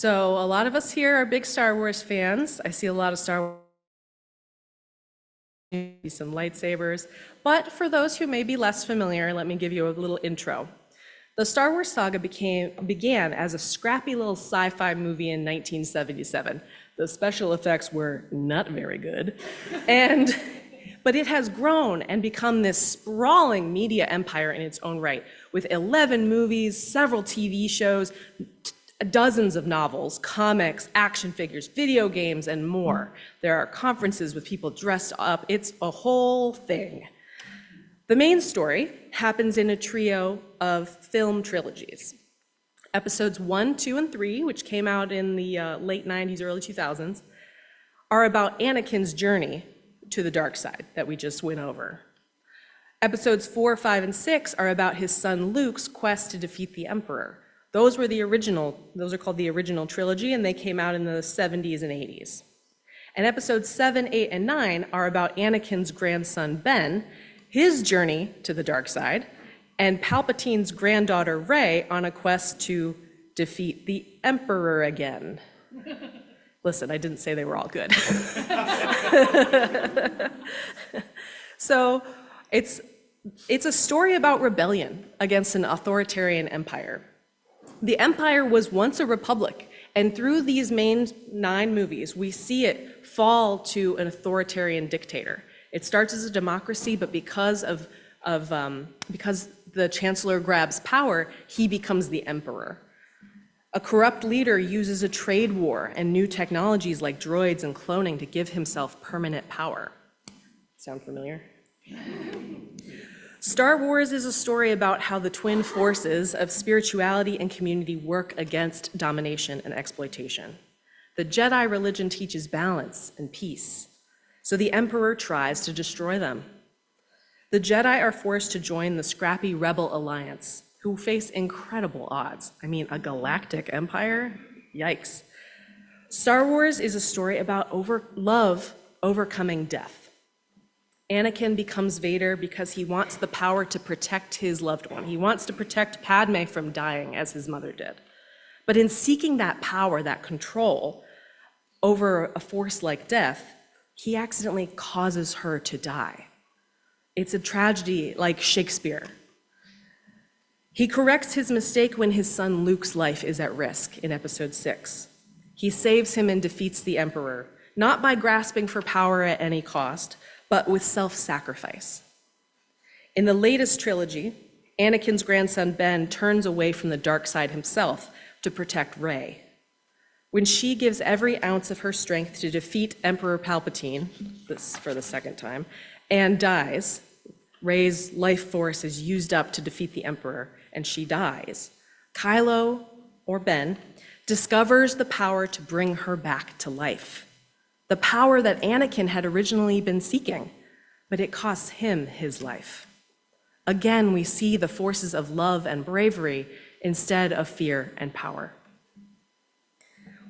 So a lot of us here are big Star Wars fans. I see a lot of Star Wars, some lightsabers. But for those who may be less familiar, let me give you a little intro. The Star Wars saga began as a scrappy little sci-fi movie in 1977. The special effects were not very good. But it has grown and become this sprawling media empire in its own right, with 11 movies, several TV shows, dozens of novels, comics, action figures, video games, and more. There are conferences with people dressed up. It's a whole thing. The main story happens in a trio of film trilogies. Episodes 1, 2, and 3, which came out in the late 90s, early 2000s, are about Anakin's journey to the dark side that we just went over. Episodes 4, 5, and 6 are about his son Luke's quest to defeat the Emperor. Those are called the original trilogy, and they came out in the 70s and 80s. And episodes 7, 8, and 9 are about Anakin's grandson Ben, his journey to the dark side, and Palpatine's granddaughter Rey on a quest to defeat the Emperor again. Listen, I didn't say they were all good. So it's a story about rebellion against an authoritarian empire. The empire was once a republic, and through these main 9 movies, we see it fall to an authoritarian dictator. It starts as a democracy, but because the chancellor grabs power, he becomes the emperor. A corrupt leader uses a trade war and new technologies like droids and cloning to give himself permanent power. Sound familiar? Star Wars is a story about how the twin forces of spirituality and community work against domination and exploitation. The Jedi religion teaches balance and peace, so the Emperor tries to destroy them. The Jedi are forced to join the scrappy rebel alliance, who face incredible odds. I mean, a galactic empire? Yikes. Star Wars is a story about love overcoming death. Anakin becomes Vader because he wants the power to protect his loved one. He wants to protect Padme from dying, as his mother did. But in seeking that power, that control over a force like death, he accidentally causes her to die. It's a tragedy like Shakespeare. He corrects his mistake when his son Luke's life is at risk in episode 6. He saves him and defeats the Emperor, not by grasping for power at any cost, but with self-sacrifice. In the latest trilogy, Anakin's grandson Ben turns away from the dark side himself to protect Rey. When she gives every ounce of her strength to defeat Emperor Palpatine, this for the second time, and dies, Rey's life force is used up to defeat the Emperor, and she dies. Kylo, or Ben, discovers the power to bring her back to life. The power that Anakin had originally been seeking, but it costs him his life. Again, we see the forces of love and bravery instead of fear and power.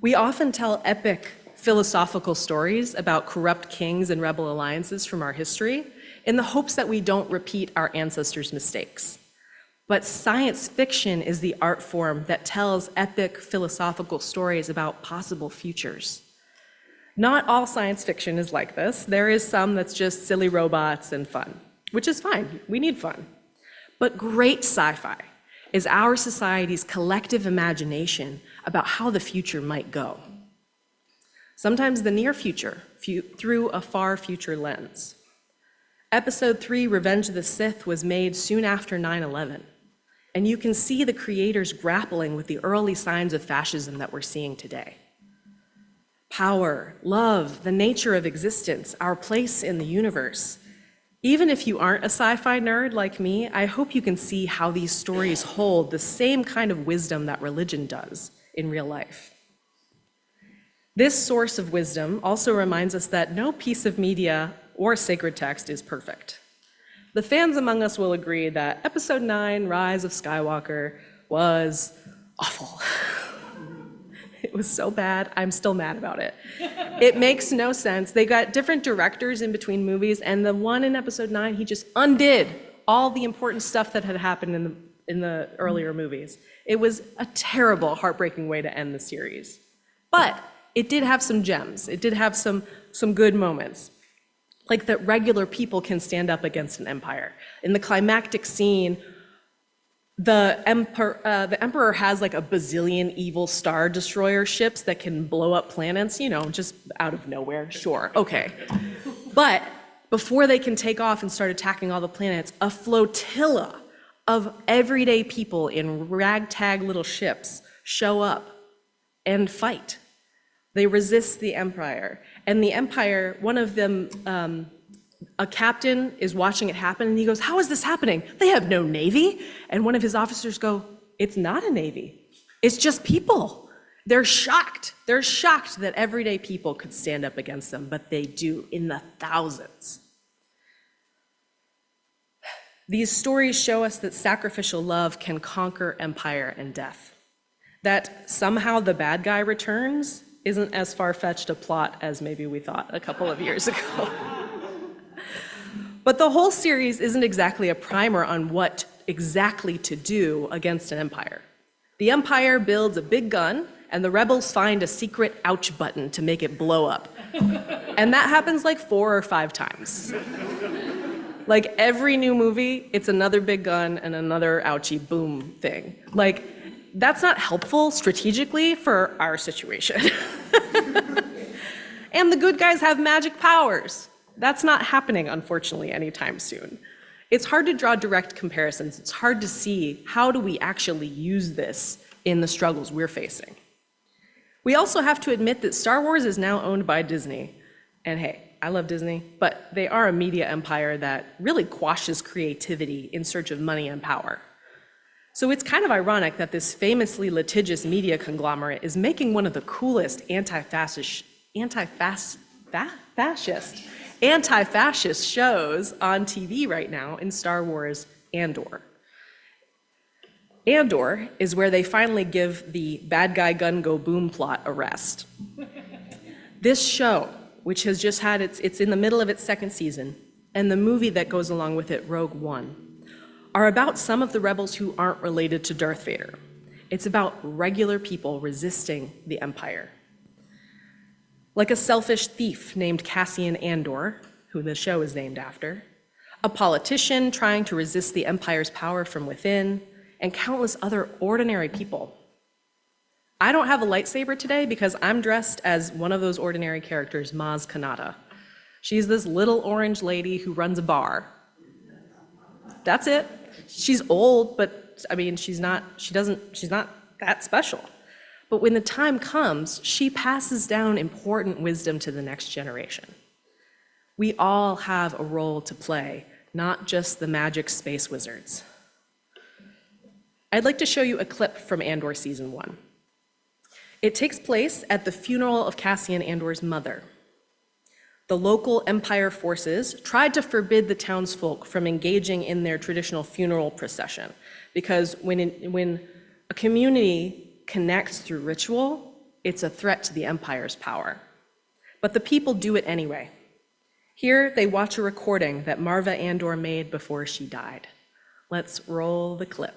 We often tell epic philosophical stories about corrupt kings and rebel alliances from our history in the hopes that we don't repeat our ancestors' mistakes. But science fiction is the art form that tells epic philosophical stories about possible futures. Not all science fiction is like this. There is some that's just silly robots and fun, which is fine. We need fun. But great sci-fi is our society's collective imagination about how the future might go. Sometimes the near future, through a far future lens. Episode 3, Revenge of the Sith, was made soon after 9/11. And you can see the creators grappling with the early signs of fascism that we're seeing today. Power, love, the nature of existence, our place in the universe. Even if you aren't a sci-fi nerd like me, I hope you can see how these stories hold the same kind of wisdom that religion does in real life. This source of wisdom also reminds us that no piece of media or sacred text is perfect. The fans among us will agree that Episode 9, Rise of Skywalker, was awful. It was so bad, I'm still mad about it. It makes no sense. They got different directors in between movies, and the one in Episode 9, he just undid all the important stuff that had happened earlier movies. It was a terrible, heartbreaking way to end the series. But it did have some gems. It did have some good moments, like that regular people can stand up against an empire. In the climactic scene, the emperor has like a bazillion evil star destroyer ships that can blow up planets, just out of nowhere. Sure, okay. But before they can take off and start attacking all the planets, a flotilla of everyday people in ragtag little ships show up and fight. They resist the empire. And the empire, one of them, a captain is watching it happen, and he goes, "How is this happening? They have no navy." And one of his officers go, "It's not a navy. It's just people." They're shocked. They're shocked that everyday people could stand up against them, but they do in the thousands. These stories show us that sacrificial love can conquer empire and death. That somehow the bad guy returns isn't as far-fetched a plot as maybe we thought a couple of years ago. But the whole series isn't exactly a primer on what exactly to do against an empire. The empire builds a big gun, and the rebels find a secret ouch button to make it blow up. And that happens like 4 or 5 times. Like every new movie, it's another big gun and another ouchie boom thing. Like, that's not helpful strategically for our situation. And the good guys have magic powers. That's not happening, unfortunately, anytime soon. It's hard to draw direct comparisons. It's hard to see how do we actually use this in the struggles we're facing. We also have to admit that Star Wars is now owned by Disney. And hey, I love Disney, but they are a media empire that really quashes creativity in search of money and power. So it's kind of ironic that this famously litigious media conglomerate is making one of the coolest anti-fascist shows on TV right now in Star Wars Andor. Andor is where they finally give the bad guy gun go boom plot a rest. This show, which has just had it's in the middle of its 2nd season, and the movie that goes along with it, Rogue One, are about some of the rebels who aren't related to Darth Vader. It's about regular people resisting the Empire. Like a selfish thief named Cassian Andor, who the show is named after, a politician trying to resist the Empire's power from within, and countless other ordinary people. I don't have a lightsaber today because I'm dressed as one of those ordinary characters, Maz Kanata. She's this little orange lady who runs a bar. That's it. She's old, but I mean, she's not that special. But when the time comes, she passes down important wisdom to the next generation. We all have a role to play, not just the magic space wizards. I'd like to show you a clip from Andor Season 1. It takes place at the funeral of Cassian Andor's mother. The local Empire forces tried to forbid the townsfolk from engaging in their traditional funeral procession, because when a community connects through ritual, it's a threat to the Empire's power. But the people do it anyway. Here, they watch a recording that Marva Andor made before she died. Let's roll the clip.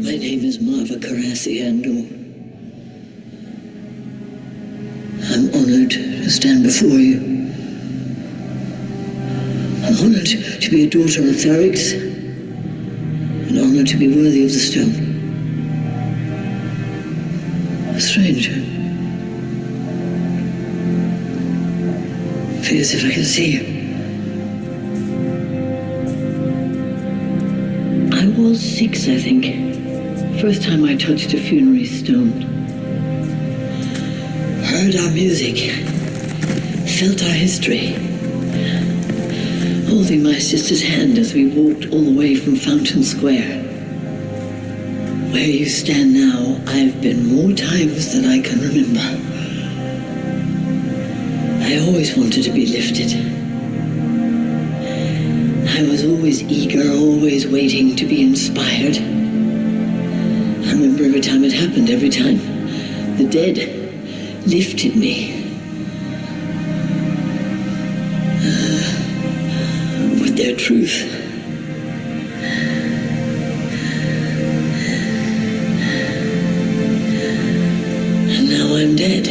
My name is Marva Andor. I'm honored to stand before you. I'm honored to be a daughter of Tharix, and honored to be worthy of the stone. A stranger. Feels if I can see you. I was 6, I think. First time I touched a funerary stone. Heard our music. Felt our history. Holding my sister's hand as we walked all the way from Fountain Square. Where you stand now, I've been more times than I can remember. I always wanted to be lifted. I was always eager, always waiting to be inspired. I remember time it happened, every time, the dead lifted me. With their truth. And now I'm dead.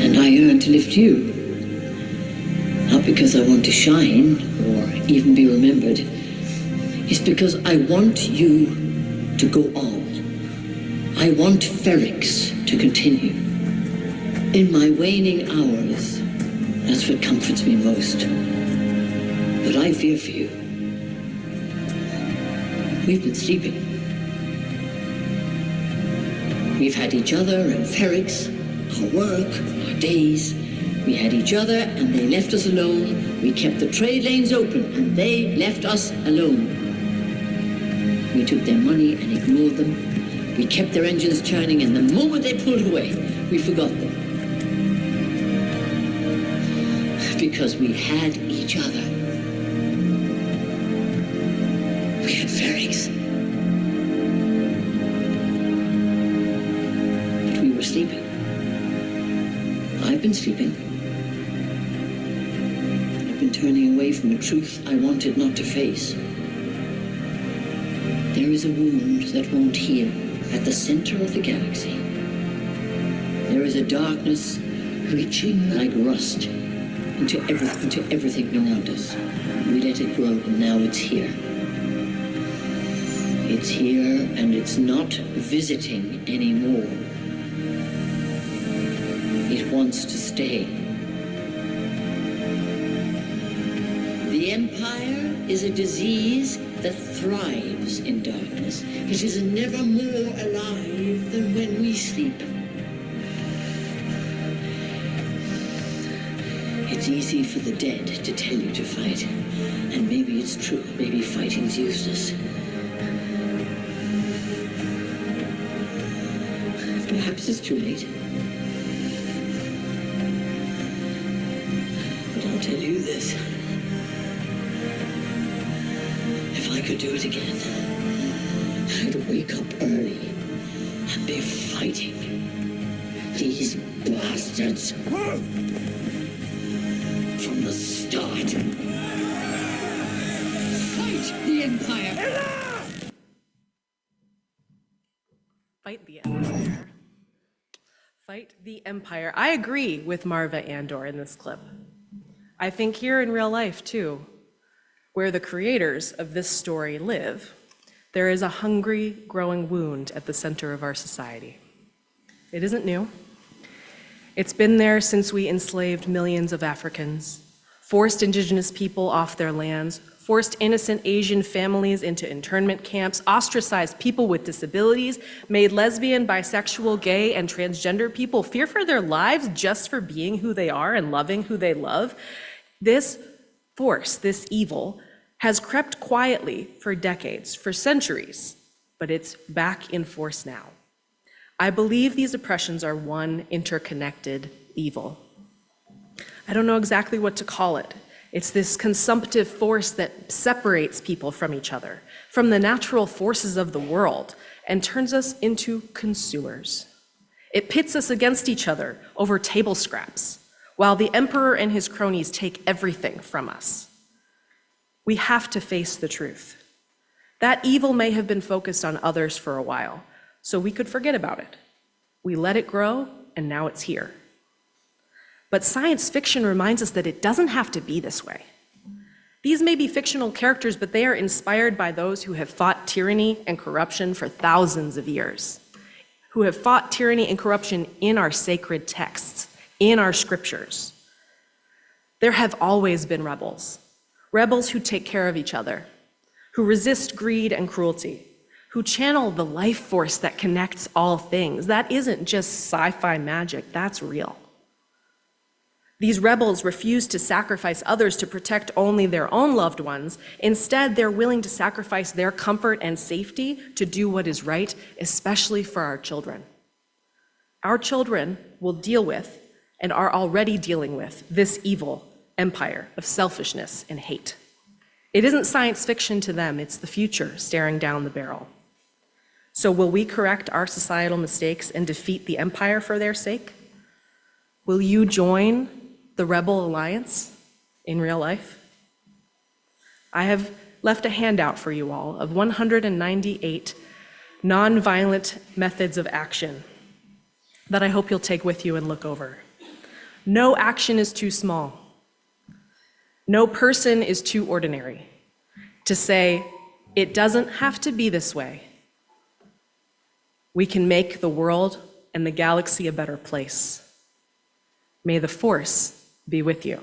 And I yearn to lift you. Not because I want to shine or even be remembered. It's because I want you to go on. I want Ferrix to continue. In my waning hours, that's what comforts me most. But I fear for you. We've been sleeping. We've had each other and Ferrix, our work, our days. We had each other and they left us alone. We kept the trade lanes open and they left us alone. We took their money and ignored them. We kept their engines churning, and the moment they pulled away, we forgot them. Because we had each other. We had Ferrix. But we were sleeping. I've been sleeping. I've been turning away from a truth I wanted not to face. There is a wound that won't heal at the center of the galaxy. There is a darkness reaching like rust into everything around us. We let it grow, and now it's here. It's here, and it's not visiting anymore. It wants to stay. The Empire is a disease that thrives in darkness. It is never more alive than when we sleep. It's easy for the dead to tell you to fight. And maybe it's true. Maybe fighting's useless. Perhaps it's too late. But I'll tell you this. If I could do it again, I'd wake up early and be fighting these bastards from the start. Fight the Empire! Fight the Empire. Fight the Empire. I agree with Marva Andor in this clip. I think here in real life, too, where the creators of this story live, there is a hungry, growing wound at the center of our society. It isn't new. It's been there since we enslaved millions of Africans, forced indigenous people off their lands, forced innocent Asian families into internment camps, ostracized people with disabilities, made lesbian, bisexual, gay, and transgender people fear for their lives just for being who they are and loving who they love. This force, this evil, has crept quietly for decades, for centuries, but it's back in force now. I believe these oppressions are one interconnected evil. I don't know exactly what to call it. It's this consumptive force that separates people from each other, from the natural forces of the world, and turns us into consumers. It pits us against each other over table scraps, while the emperor and his cronies take everything from us. We have to face the truth. That evil may have been focused on others for a while, so we could forget about it. We let it grow, and now it's here. But science fiction reminds us that it doesn't have to be this way. These may be fictional characters, but they are inspired by those who have fought tyranny and corruption for thousands of years, who have fought tyranny and corruption in our sacred texts, in our scriptures. There have always been rebels who take care of each other, who resist greed and cruelty, who channel the life force that connects all things. That isn't just sci-fi magic, that's real. These rebels refuse to sacrifice others to protect only their own loved ones. Instead, they're willing to sacrifice their comfort and safety to do what is right, especially for our children. Our children will deal with, and are already dealing with, this evil empire of selfishness and hate. It isn't science fiction to them, it's the future staring down the barrel. So will we correct our societal mistakes and defeat the empire for their sake? Will you join the Rebel Alliance in real life? I have left a handout for you all of 198 nonviolent methods of action that I hope you'll take with you and look over. No action is too small. No person is too ordinary to say, it doesn't have to be this way. We can make the world and the galaxy a better place. May the Force be with you.